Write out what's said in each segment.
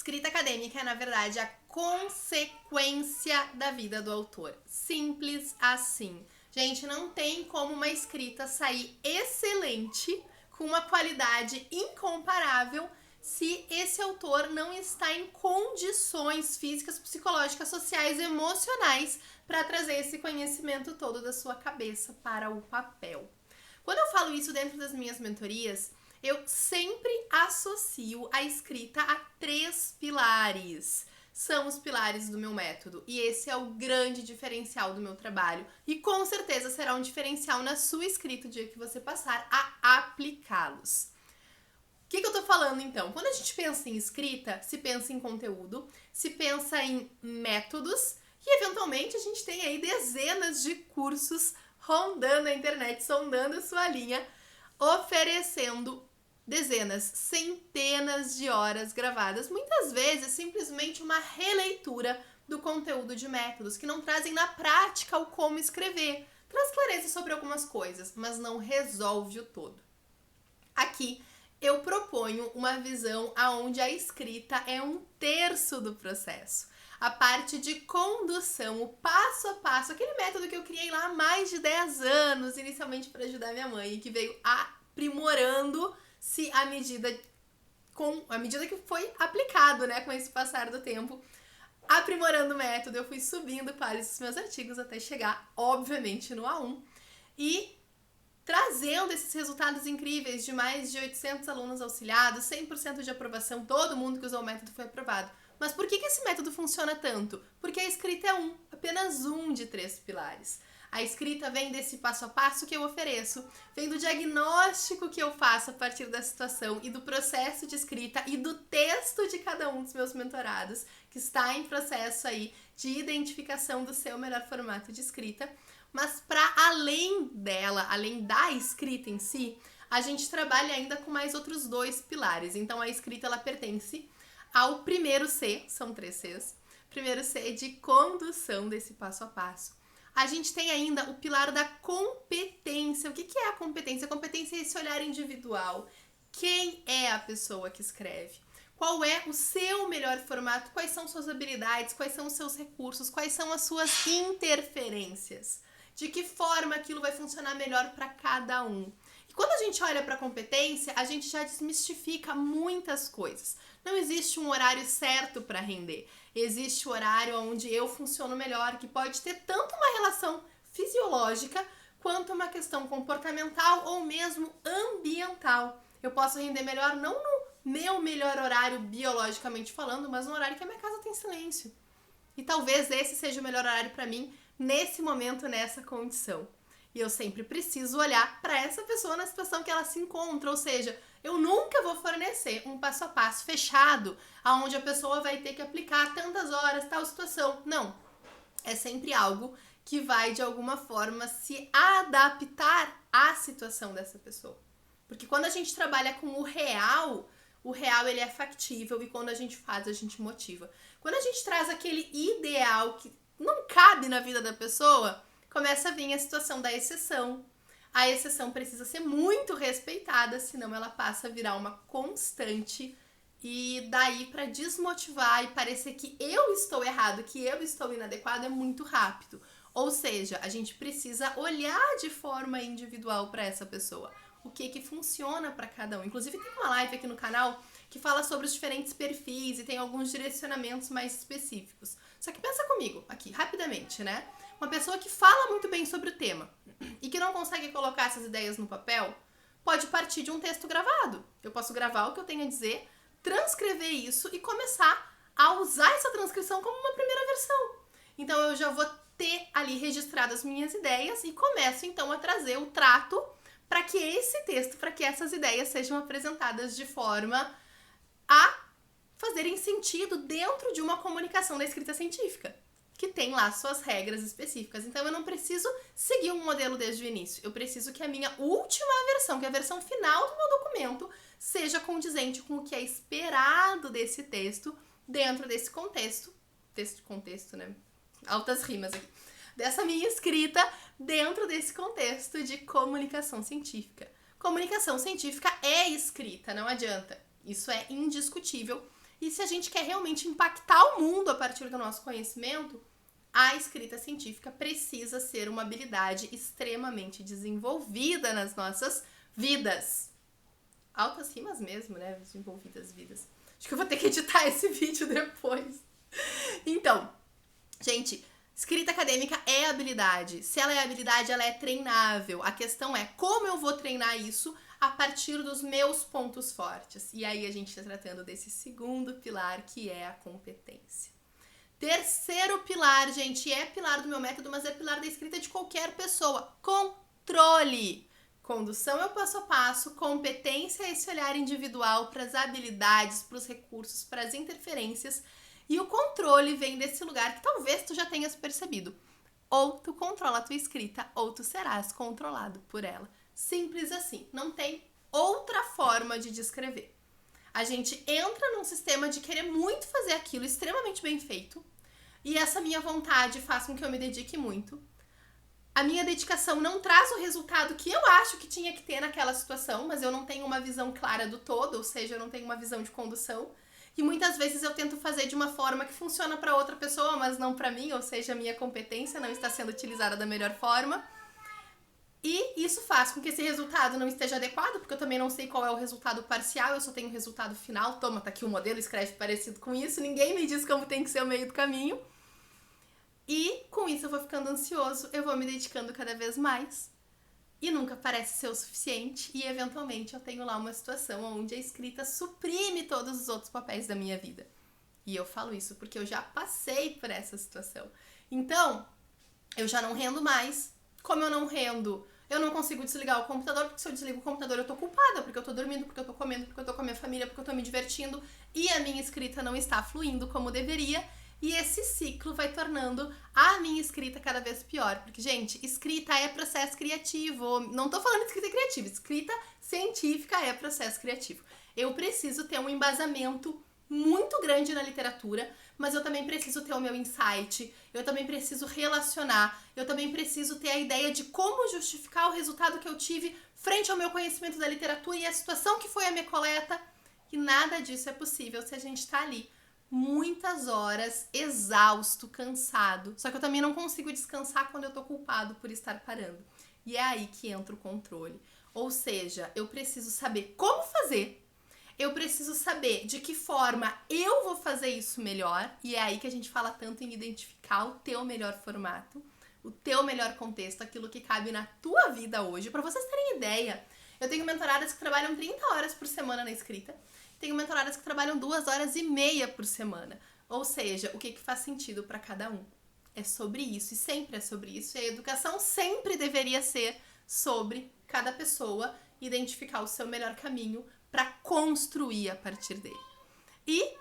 Escrita acadêmica é, na verdade, a consequência da vida do autor. Simples assim. Gente, não tem como uma escrita sair excelente, com uma qualidade incomparável, se esse autor não está em condições físicas, psicológicas, sociais, emocionais para trazer esse conhecimento todo da sua cabeça para o papel. Quando eu falo isso dentro das minhas mentorias, eu sempre associo a escrita a 3 pilares. São os pilares do meu método e esse é o grande diferencial do meu trabalho e com certeza será um diferencial na sua escrita o dia que você passar a aplicá-los. O que eu tô falando então? Quando a gente pensa em escrita, se pensa em conteúdo, se pensa em métodos e eventualmente a gente tem aí dezenas de cursos rondando a internet, sondando a sua linha, oferecendo dezenas, centenas de horas gravadas, muitas vezes simplesmente uma releitura do conteúdo de métodos que não trazem na prática o como escrever. Traz clareza sobre algumas coisas, mas não resolve o todo. Aqui eu proponho uma visão onde a escrita é 1/3 do processo. A parte de condução, o passo a passo, aquele método que eu criei lá há mais de 10 anos, inicialmente para ajudar minha mãe, e que veio aprimorando-se à medida que foi aplicado, né, com esse passar do tempo. Aprimorando o método, eu fui subindo quais os meus artigos até chegar, obviamente, no A1 e trazendo esses resultados incríveis de mais de 800 alunos auxiliados, 100% de aprovação, todo mundo que usou o método foi aprovado. Mas por que esse método funciona tanto? Porque a escrita é apenas um de 3 pilares. A escrita vem desse passo a passo que eu ofereço, vem do diagnóstico que eu faço a partir da situação e do processo de escrita e do texto de cada um dos meus mentorados, que está em processo aí de identificação do seu melhor formato de escrita. Mas para além dela, além da escrita em si, a gente trabalha ainda com mais outros 2 pilares. Então a escrita ela pertence ao primeiro C, são 3 Cs. Primeiro C de condução desse passo a passo. A gente tem ainda o pilar da competência. O que é a competência? A competência é esse olhar individual. Quem é a pessoa que escreve? Qual é o seu melhor formato? Quais são suas habilidades? Quais são os seus recursos? Quais são as suas interferências? De que forma aquilo vai funcionar melhor para cada um? E quando a gente olha para a competência, a gente já desmistifica muitas coisas. Não existe um horário certo para render. Existe o horário onde eu funciono melhor, que pode ter tanto uma relação fisiológica quanto uma questão comportamental ou mesmo ambiental. Eu posso render melhor não no meu melhor horário biologicamente falando, mas no horário que a minha casa tem silêncio. E talvez esse seja o melhor horário para mim nesse momento, nessa condição. E eu sempre preciso olhar para essa pessoa na situação que ela se encontra, ou seja, eu nunca vou fornecer um passo a passo fechado, onde a pessoa vai ter que aplicar tantas horas, tal situação. Não, é sempre algo que vai de alguma forma se adaptar à situação dessa pessoa. Porque quando a gente trabalha com o real ele é factível e quando a gente faz, a gente motiva. Quando a gente traz aquele ideal que não cabe na vida da pessoa, começa a vir a situação da exceção. A exceção precisa ser muito respeitada, senão ela passa a virar uma constante e daí para desmotivar e parecer que eu estou errado, que eu estou inadequado é muito rápido. Ou seja, a gente precisa olhar de forma individual para essa pessoa. O que funciona para cada um. Inclusive tem uma live aqui no canal que fala sobre os diferentes perfis e tem alguns direcionamentos mais específicos. Só que pensa comigo aqui, rapidamente, né? Uma pessoa que fala muito bem sobre o tema e que não consegue colocar essas ideias no papel, pode partir de um texto gravado. Eu posso gravar o que eu tenho a dizer, transcrever isso e começar a usar essa transcrição como uma primeira versão. Então eu já vou ter ali registrado as minhas ideias e começo então a trazer o trato para que esse texto, para que essas ideias sejam apresentadas de forma a fazerem sentido dentro de uma comunicação da escrita científica, que tem lá suas regras específicas. Então eu não preciso seguir um modelo desde o início. Eu preciso que a minha última versão, que é a versão final do meu documento, seja condizente com o que é esperado desse texto dentro desse contexto. Contexto, né? Altas rimas aqui. Dessa minha escrita dentro desse contexto de comunicação científica. Comunicação científica é escrita, não adianta. Isso é indiscutível. E se a gente quer realmente impactar o mundo a partir do nosso conhecimento, a escrita científica precisa ser uma habilidade extremamente desenvolvida nas nossas vidas. Altas rimas mesmo, né? Desenvolvidas vidas. Acho que eu vou ter que editar esse vídeo depois. Então, gente, escrita acadêmica é habilidade. Se ela é habilidade, ela é treinável. A questão é como eu vou treinar isso a partir dos meus pontos fortes. E aí a gente está tratando desse segundo pilar, que é a competência. Terceiro pilar, gente, é pilar do meu método, mas é pilar da escrita de qualquer pessoa. Controle. Condução é o passo a passo, competência é esse olhar individual para as habilidades, para os recursos, para as interferências. E o controle vem desse lugar que talvez tu já tenhas percebido. Ou tu controla a tua escrita, ou tu serás controlado por ela. Simples assim, não tem outra forma de descrever. A gente entra num sistema de querer muito fazer aquilo extremamente bem feito, e essa minha vontade faz com que eu me dedique muito. A minha dedicação não traz o resultado que eu acho que tinha que ter naquela situação, mas eu não tenho uma visão clara do todo, ou seja, eu não tenho uma visão de condução. E muitas vezes eu tento fazer de uma forma que funciona para outra pessoa, mas não para mim, ou seja, a minha competência não está sendo utilizada da melhor forma. E isso faz com que esse resultado não esteja adequado, porque eu também não sei qual é o resultado parcial, eu só tenho o resultado final. Toma, tá aqui o modelo, escreve parecido com isso, ninguém me diz como tem que ser o meio do caminho. E com isso eu vou ficando ansioso, eu vou me dedicando cada vez mais. E nunca parece ser o suficiente, e eventualmente eu tenho lá uma situação onde a escrita suprime todos os outros papéis da minha vida. E eu falo isso porque eu já passei por essa situação. Então, eu já não rendo mais. Como eu não rendo, eu não consigo desligar o computador, porque se eu desligo o computador eu tô culpada, porque eu tô dormindo, porque eu tô comendo, porque eu tô com a minha família, porque eu tô me divertindo, e a minha escrita não está fluindo como deveria. E esse ciclo vai tornando a minha escrita cada vez pior. Porque, gente, escrita é processo criativo. Não tô falando de escrita criativa. Escrita científica é processo criativo. Eu preciso ter um embasamento muito grande na literatura, mas eu também preciso ter o meu insight, eu também preciso relacionar, eu também preciso ter a ideia de como justificar o resultado que eu tive frente ao meu conhecimento da literatura e a situação que foi a minha coleta. E nada disso é possível se a gente tá ali muitas horas, exausto, cansado. Só que eu também não consigo descansar quando eu tô culpado por estar parando. E é aí que entra o controle. Ou seja, eu preciso saber como fazer, eu preciso saber de que forma eu vou fazer isso melhor. E é aí que a gente fala tanto em identificar o teu melhor formato, o teu melhor contexto, aquilo que cabe na tua vida hoje. Para vocês terem ideia, eu tenho mentoradas que trabalham 30 horas por semana na escrita. Tenho mentoradas que trabalham 2 horas e meia por semana. Ou seja, o que faz sentido para cada um. É sobre isso, e sempre é sobre isso. E a educação sempre deveria ser sobre cada pessoa identificar o seu melhor caminho para construir a partir dele. E,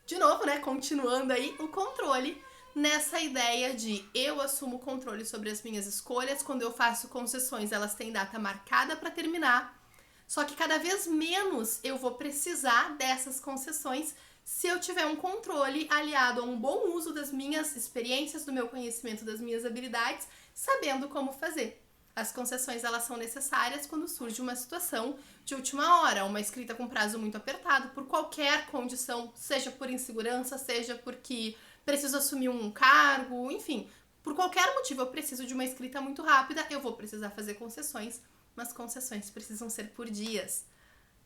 de novo, né, continuando aí, o controle nessa ideia de eu assumo o controle sobre as minhas escolhas. Quando eu faço concessões, elas têm data marcada para terminar. Só que cada vez menos eu vou precisar dessas concessões se eu tiver um controle aliado a um bom uso das minhas experiências, do meu conhecimento, das minhas habilidades, sabendo como fazer. As concessões, elas são necessárias quando surge uma situação de última hora, uma escrita com prazo muito apertado, por qualquer condição, seja por insegurança, seja porque preciso assumir um cargo, enfim, por qualquer motivo eu preciso de uma escrita muito rápida, eu vou precisar fazer concessões, mas concessões precisam ser por dias.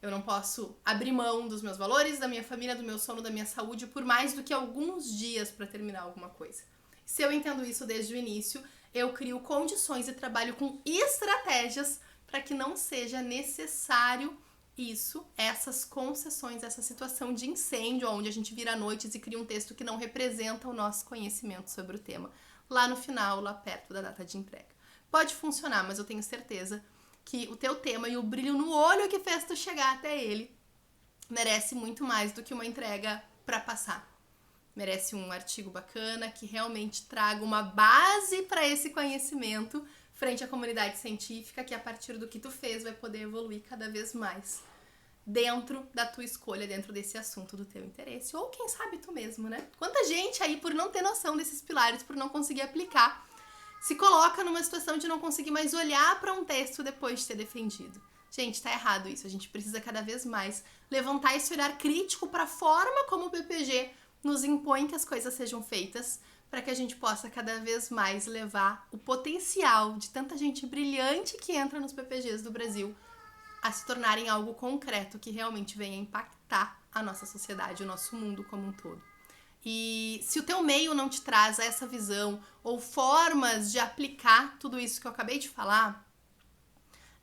Eu não posso abrir mão dos meus valores, da minha família, do meu sono, da minha saúde por mais do que alguns dias para terminar alguma coisa. Se eu entendo isso desde o início, eu crio condições e trabalho com estratégias para que não seja necessário isso, essas concessões, essa situação de incêndio, onde a gente vira noites e cria um texto que não representa o nosso conhecimento sobre o tema, lá no final, lá perto da data de entrega. Pode funcionar, mas eu tenho certeza que o teu tema e o brilho no olho que fez tu chegar até ele merece muito mais do que uma entrega para passar. Merece um artigo bacana que realmente traga uma base para esse conhecimento frente à comunidade científica, que a partir do que tu fez vai poder evoluir cada vez mais dentro da tua escolha, dentro desse assunto do teu interesse, ou quem sabe tu mesmo, né? Quanta gente aí, por não ter noção desses pilares, por não conseguir aplicar, se coloca numa situação de não conseguir mais olhar para um texto depois de ter defendido. Gente, tá errado isso. A gente precisa cada vez mais levantar esse olhar crítico para a forma como o PPG nos impõe que as coisas sejam feitas, para que a gente possa cada vez mais levar o potencial de tanta gente brilhante que entra nos PPGs do Brasil a se tornarem algo concreto que realmente venha impactar a nossa sociedade, o nosso mundo como um todo. E se o teu meio não te traz essa visão ou formas de aplicar tudo isso que eu acabei de falar,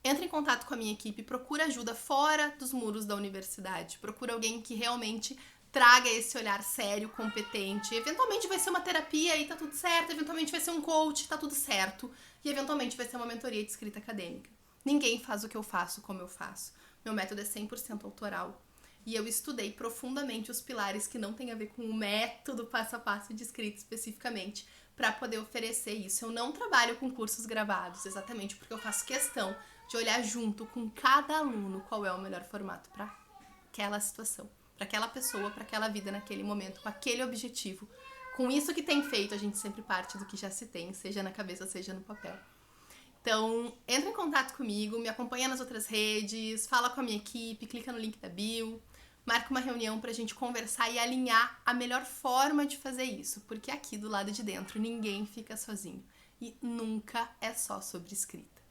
entra em contato com a minha equipe, procura ajuda fora dos muros da universidade, procura alguém que realmente traga esse olhar sério, competente. Eventualmente vai ser uma terapia e tá tudo certo, eventualmente vai ser um coach, tá tudo certo, e eventualmente vai ser uma mentoria de escrita acadêmica. Ninguém faz o que eu faço como eu faço. Meu método é 100% autoral. E eu estudei profundamente os pilares que não tem a ver com o método passo a passo de escrita especificamente, para poder oferecer isso. Eu não trabalho com cursos gravados, exatamente porque eu faço questão de olhar junto com cada aluno qual é o melhor formato para aquela situação, para aquela pessoa, para aquela vida naquele momento, com aquele objetivo. Com isso que tem feito, a gente sempre parte do que já se tem, seja na cabeça, seja no papel. Então, entra em contato comigo, me acompanha nas outras redes, fala com a minha equipe, clica no link da bio, marca uma reunião pra gente conversar e alinhar a melhor forma de fazer isso, porque aqui do lado de dentro ninguém fica sozinho e nunca é só sobre escrita.